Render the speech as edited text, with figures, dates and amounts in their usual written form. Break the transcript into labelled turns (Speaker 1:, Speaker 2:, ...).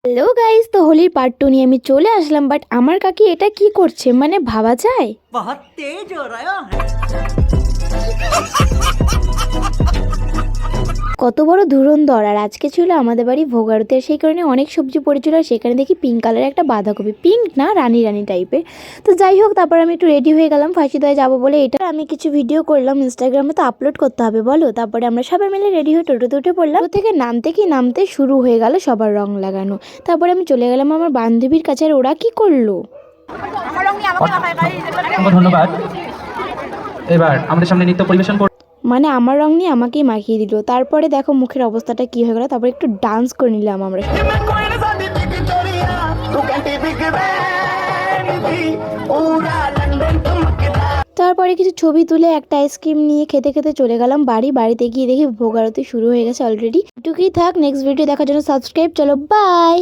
Speaker 1: Hello guys, তো হোলির part 2 নিয়ে আমি চলে আসলাম। বাট আমার কাকি এটা কি করছে, মানে ভাবা যায়?
Speaker 2: बहुत तेज हो रहा है।
Speaker 1: কত বড় ধুরন্ধর। আর আজকে ছিল আমাদের বাড়ি ভোগারতে, সেই কারণে অনেক সবজি পড়েছিল। আর সেখানে দেখি পিঙ্ক কালারের একটা বাঁধাকপি, পিঙ্ক না রানী রানী টাইপের। তো যাই হোক, তারপর আমি একটু রেডি হয়ে গেলাম ফাঁসিদয় যাবো বলে। এটা আমি কিছু ভিডিও করলাম, ইনস্টাগ্রামে তো আপলোড করতে হবে বলো। তারপরে আমরা সবাই মিলে রেডি হয়ে টোটোতে উঠে পড়লাম। টোটো থেকে নামতে শুরু হয়ে গেল সবার রং লাগানো। তারপরে আমি চলে গেলাম আমার বান্ধবীর কাছে। আর ওরা কি করলো,
Speaker 3: অসংখ্য ধন্যবাদ। এবার আমাদের সামনে নৃত্য পরিবেশন
Speaker 1: মানে আমার রং নিয়ে আমাকেই মাখিয়ে দিল। তারপরে দেখো মুখের অবস্থাটা কি হয়ে গেল। তারপরে একটু ডান্স করে নিলাম আমরা। তারপরে কিছু ছবি তুলে একটা আইসক্রিম নিয়ে খেতে খেতে চলে গেলাম বাড়িতে গিয়ে দেখি ভোগ আরতি শুরু হয়ে গেছে অলরেডি। এটুকুই থাক, নেক্সট ভিডিও দেখার জন্য সাবস্ক্রাইব। চলো বাই।